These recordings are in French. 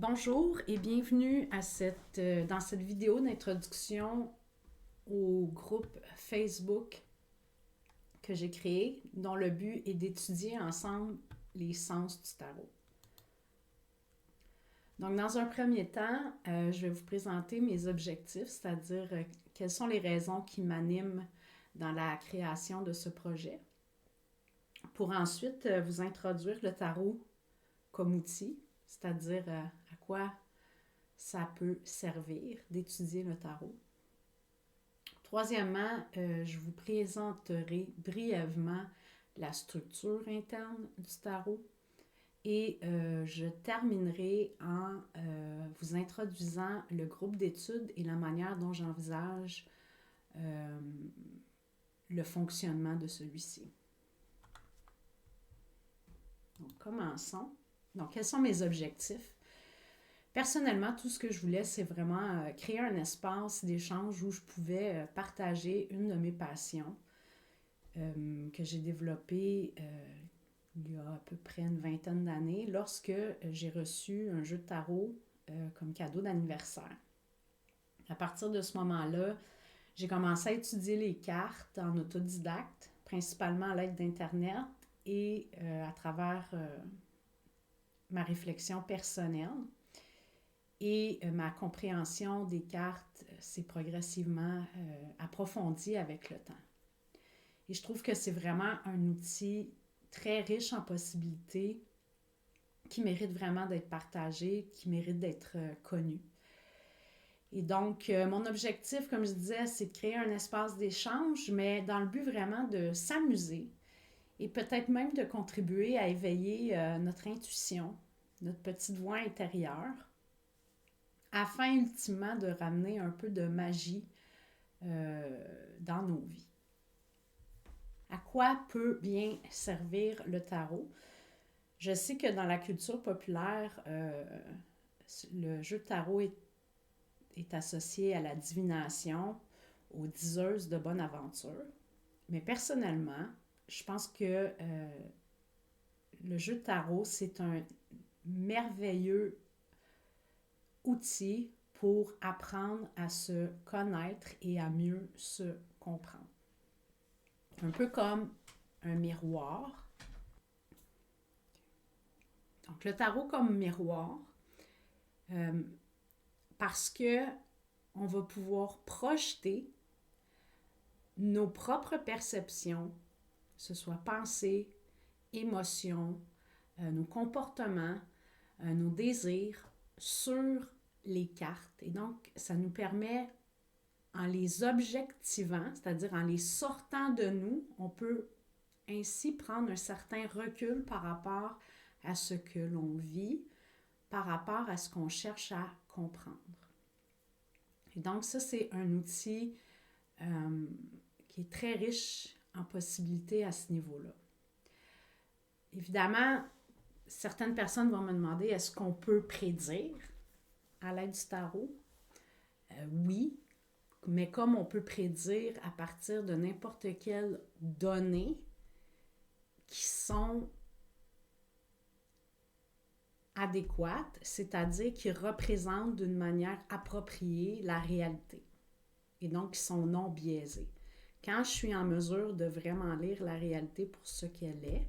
Bonjour et bienvenue dans cette vidéo d'introduction au groupe Facebook que j'ai créé, dont le but est d'étudier ensemble les sens du tarot. Donc, dans un premier temps, je vais vous présenter mes objectifs, c'est-à-dire quelles sont les raisons qui m'animent dans la création de ce projet, pour ensuite vous introduire le tarot comme outil, c'est-à-dire à quoi ça peut servir d'étudier le tarot. Troisièmement, je vous présenterai brièvement la structure interne du tarot et je terminerai en vous introduisant le groupe d'études et la manière dont j'envisage le fonctionnement de celui-ci. Donc, commençons. Donc, quels sont mes objectifs? Personnellement, tout ce que je voulais, c'est vraiment créer un espace d'échange où je pouvais partager une de mes passions que j'ai développée il y a à peu près une vingtaine d'années lorsque j'ai reçu un jeu de tarot comme cadeau d'anniversaire. À partir de ce moment-là, j'ai commencé à étudier les cartes en autodidacte, principalement à l'aide d'Internet et à travers ma réflexion personnelle. Et ma compréhension des cartes s'est progressivement approfondie avec le temps. Et je trouve que c'est vraiment un outil très riche en possibilités qui mérite vraiment d'être partagé, qui mérite d'être connu. Et donc, mon objectif, comme je disais, c'est de créer un espace d'échange, mais dans le but vraiment de s'amuser et peut-être même de contribuer à éveiller notre intuition, notre petite voix intérieure, afin ultimement de ramener un peu de magie dans nos vies. À quoi peut bien servir le tarot? Je sais que dans la culture populaire, le jeu de tarot est associé à la divination, aux diseuses de bonne aventure. Mais personnellement, je pense que le jeu de tarot, c'est un merveilleux outil pour apprendre à se connaître et à mieux se comprendre. Un peu comme un miroir. Donc, le tarot comme miroir, parce que on va pouvoir projeter nos propres perceptions, que ce soit pensées, émotions, nos comportements, nos désirs, sur les cartes. Et donc, ça nous permet, en les objectivant, c'est-à-dire en les sortant de nous, on peut ainsi prendre un certain recul par rapport à ce que l'on vit, par rapport à ce qu'on cherche à comprendre. Et donc, ça, c'est un outil qui est très riche en possibilités à ce niveau-là. Évidemment, certaines personnes vont me demander, est-ce qu'on peut prédire à l'aide du tarot? Oui, mais comme on peut prédire à partir de n'importe quelle donnée qui sont adéquates, c'est-à-dire qui représentent d'une manière appropriée la réalité et donc qui sont non biaisées. Quand je suis en mesure de vraiment lire la réalité pour ce qu'elle est,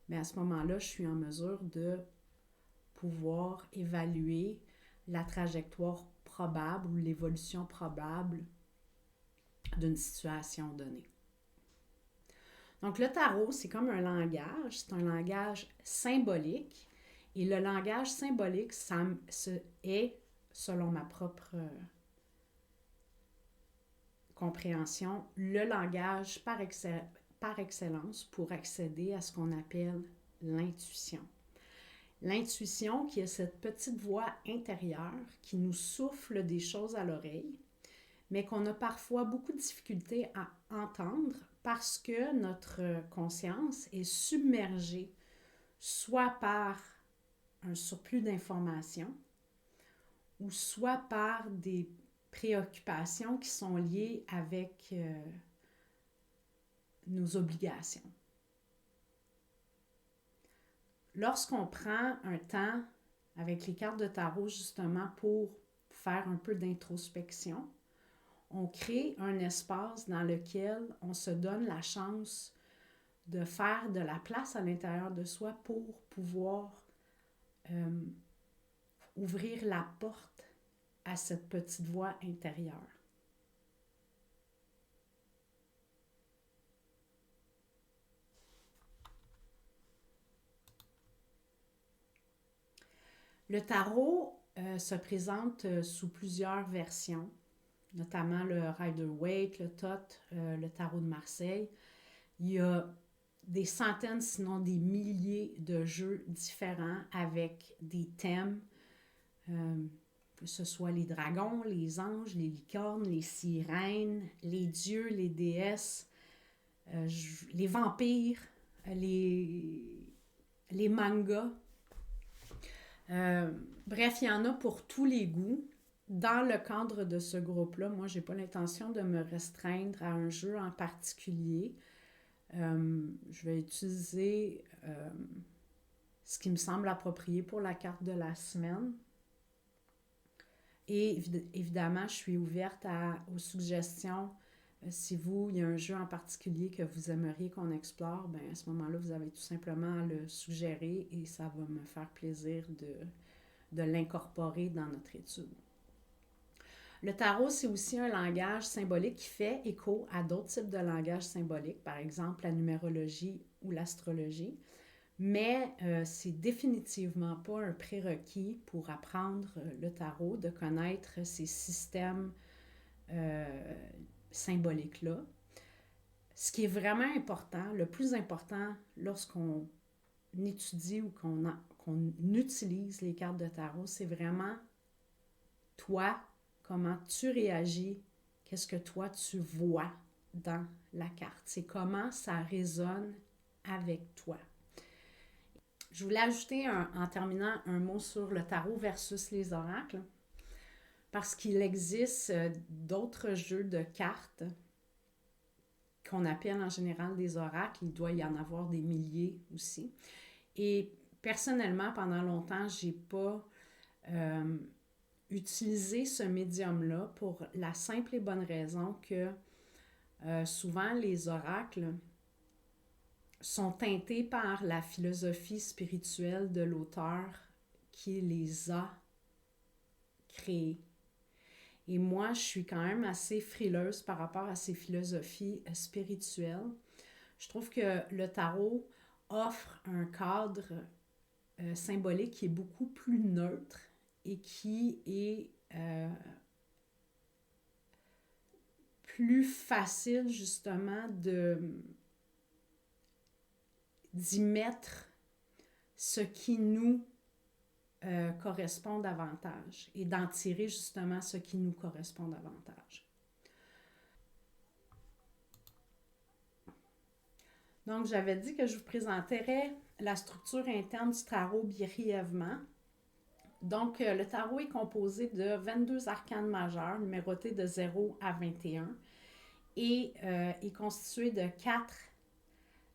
bien à ce moment-là, je suis en mesure de pouvoir évaluer la trajectoire probable ou l'évolution probable d'une situation donnée. Donc, le tarot, c'est comme un langage, c'est un langage symbolique. Et le langage symbolique, ça est, selon ma propre compréhension, le langage par excellence pour accéder à ce qu'on appelle l'intuition. L'intuition qui est cette petite voix intérieure qui nous souffle des choses à l'oreille, mais qu'on a parfois beaucoup de difficultés à entendre parce que notre conscience est submergée soit par un surplus d'informations ou soit par des préoccupations qui sont liées avec nos obligations. Lorsqu'on prend un temps avec les cartes de tarot justement pour faire un peu d'introspection. On crée un espace dans lequel on se donne la chance de faire de la place à l'intérieur de soi pour pouvoir ouvrir la porte à cette petite voix intérieure. Le tarot se présente sous plusieurs versions, notamment le Rider-Waite, le Thoth, le tarot de Marseille. Il y a des centaines, sinon des milliers de jeux différents avec des thèmes, que ce soit les dragons, les anges, les licornes, les sirènes, les dieux, les déesses, les vampires, les mangas. Bref, il y en a pour tous les goûts. Dans le cadre de ce groupe-là, moi, je n'ai pas l'intention de me restreindre à un jeu en particulier. Je vais utiliser ce qui me semble approprié pour la carte de la semaine. Et évidemment, je suis ouverte aux suggestions. Si il y a un jeu en particulier que vous aimeriez qu'on explore, ben à ce moment-là, vous avez tout simplement à le suggérer et ça va me faire plaisir de l'incorporer dans notre étude. Le tarot, c'est aussi un langage symbolique qui fait écho à d'autres types de langages symboliques, par exemple la numérologie ou l'astrologie, mais c'est définitivement pas un prérequis pour apprendre le tarot, de connaître ces systèmes symboliques-là. Ce qui est vraiment important, le plus important lorsqu'on étudie ou qu'on utilise les cartes de tarot, c'est vraiment toi, comment tu réagis, qu'est-ce que toi tu vois dans la carte. C'est comment ça résonne avec toi. Je voulais ajouter en terminant un mot sur le tarot versus les oracles, parce qu'il existe d'autres jeux de cartes qu'on appelle en général des oracles. Il doit y en avoir des milliers aussi. Et personnellement, pendant longtemps, je n'ai pas utilisé ce médium-là pour la simple et bonne raison que souvent les oracles sont teintés par la philosophie spirituelle de l'auteur qui les a créés. Et moi, je suis quand même assez frileuse par rapport à ces philosophies spirituelles. Je trouve que le tarot offre un cadre symbolique qui est beaucoup plus neutre et qui est plus facile justement d'y mettre ce qui nous correspond davantage et d'en tirer justement ce qui nous correspond davantage. Donc, j'avais dit que je vous présenterais la structure interne du tarot brièvement. Donc, le tarot est composé de 22 arcanes majeures, numérotés de 0 à 21, et est constitué de 4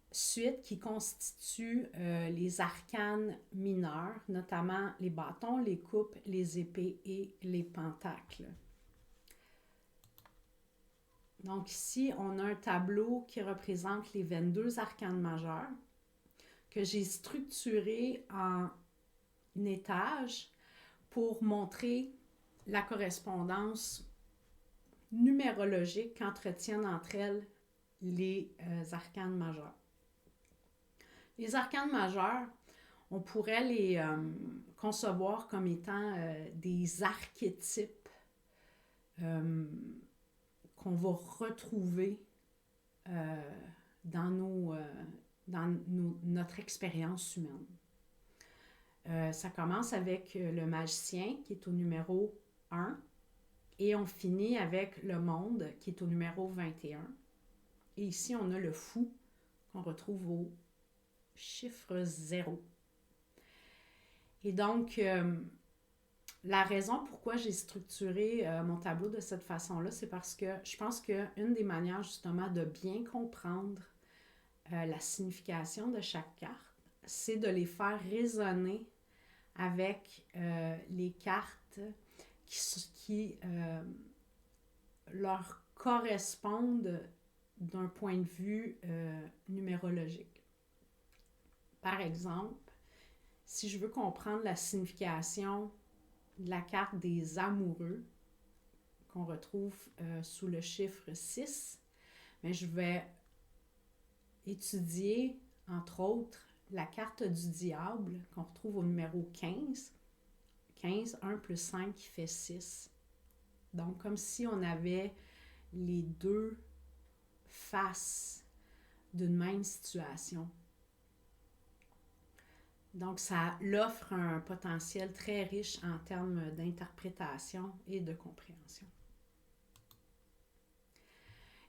suites qui constituent les arcanes mineurs, notamment les bâtons, les coupes, les épées et les pentacles. Donc ici, on a un tableau qui représente les 22 arcanes majeures que j'ai structuré en étages pour montrer la correspondance numérologique qu'entretiennent entre elles les arcanes majeures. Les arcanes majeures, on pourrait les concevoir comme étant des archétypes qu'on va retrouver dans notre expérience humaine. Ça commence avec le magicien qui est au numéro 1 et on finit avec le monde qui est au numéro 21. Et ici, on a le fou qu'on retrouve au chiffre 0. Et donc, la raison pourquoi j'ai structuré mon tableau de cette façon-là, c'est parce que je pense qu'une des manières justement de bien comprendre la signification de chaque carte, c'est de les faire résonner avec les cartes qui leur correspondent d'un point de vue numérologique. Par exemple, si je veux comprendre la signification de la carte des amoureux, qu'on retrouve sous le chiffre 6, mais je vais étudier, entre autres, la carte du diable qu'on retrouve au numéro 15. 15, 1 plus 5 qui fait 6. Donc, comme si on avait les deux faces d'une même situation. Donc, ça l'offre un potentiel très riche en termes d'interprétation et de compréhension.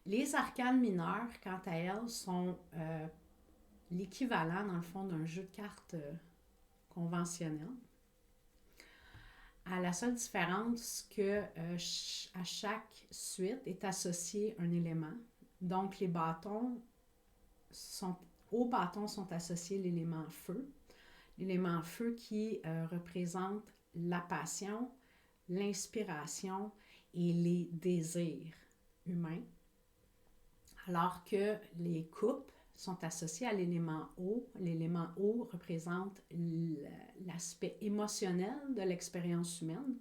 Les arcanes mineures, quant à elles, sont l'équivalent, dans le fond, d'un jeu de cartes conventionnel. À la seule différence que à chaque suite est associé un élément. Donc, les bâtons aux bâtons sont associés l'élément feu. L'élément feu qui représente la passion, l'inspiration et les désirs humains. Alors que les coupes sont associées à l'élément eau. L'élément eau représente l'aspect émotionnel de l'expérience humaine.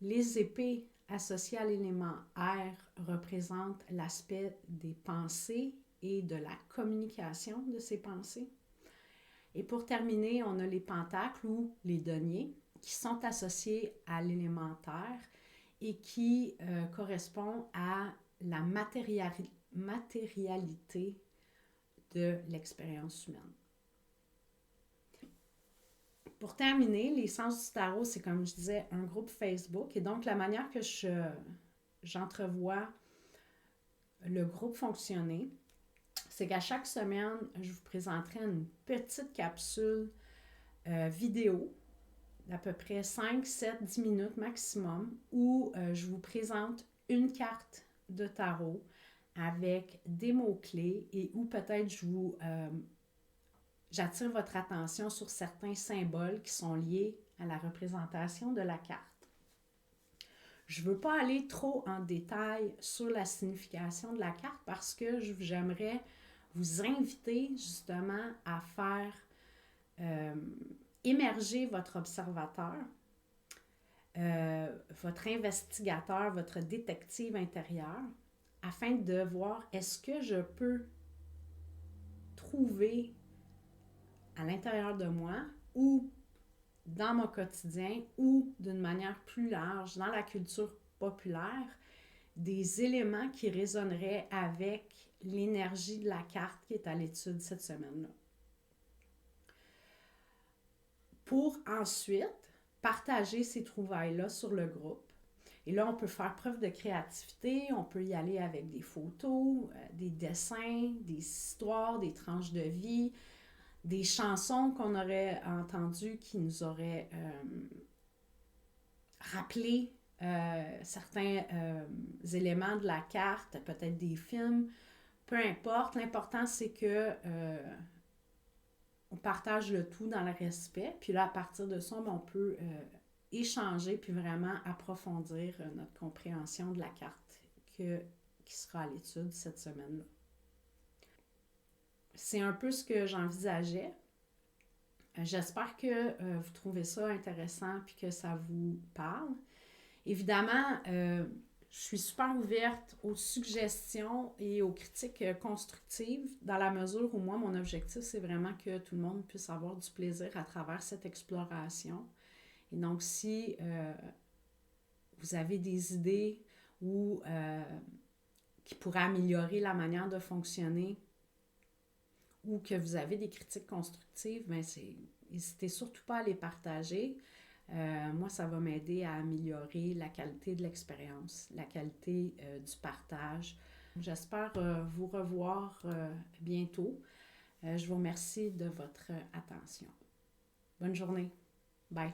Les épées associées à l'élément air représentent l'aspect des pensées et de la communication de ces pensées. Et pour terminer, on a les pentacles ou les deniers qui sont associés à l'élément terre et qui correspondent à la matérialité de l'expérience humaine. Pour terminer, les sens du tarot, c'est comme je disais, un groupe Facebook. Et donc, la manière que j'entrevois le groupe fonctionner, c'est qu'à chaque semaine, je vous présenterai une petite capsule vidéo d'à peu près 5, 7, 10 minutes maximum où je vous présente une carte de tarot avec des mots-clés et où peut-être j'attire votre attention sur certains symboles qui sont liés à la représentation de la carte. Je ne veux pas aller trop en détail sur la signification de la carte parce que j'aimerais vous inviter justement à faire émerger votre observateur, votre investigateur, votre détective intérieur, afin de voir est-ce que je peux trouver à l'intérieur de moi ou dans mon quotidien ou d'une manière plus large dans la culture populaire des éléments qui résonneraient avec l'énergie de la carte qui est à l'étude cette semaine-là. Pour ensuite partager ces trouvailles-là sur le groupe. Et là, on peut faire preuve de créativité, on peut y aller avec des photos, des dessins, des histoires, des tranches de vie, des chansons qu'on aurait entendues qui nous auraient rappelé certains éléments de la carte, peut-être des films, peu importe. L'important, c'est que on partage le tout dans le respect. Puis là, à partir de ça, on peut échanger puis vraiment approfondir notre compréhension de la carte qui sera à l'étude cette semaine-là. C'est un peu ce que j'envisageais. J'espère que vous trouvez ça intéressant puis que ça vous parle. Évidemment, je suis super ouverte aux suggestions et aux critiques constructives dans la mesure où moi, mon objectif, c'est vraiment que tout le monde puisse avoir du plaisir à travers cette exploration. Et donc, si vous avez des idées ou qui pourraient améliorer la manière de fonctionner ou que vous avez des critiques constructives, bien, n'hésitez surtout pas à les partager. Moi, ça va m'aider à améliorer la qualité de l'expérience, la qualité du partage. J'espère vous revoir bientôt. Je vous remercie de votre attention. Bonne journée. Bye.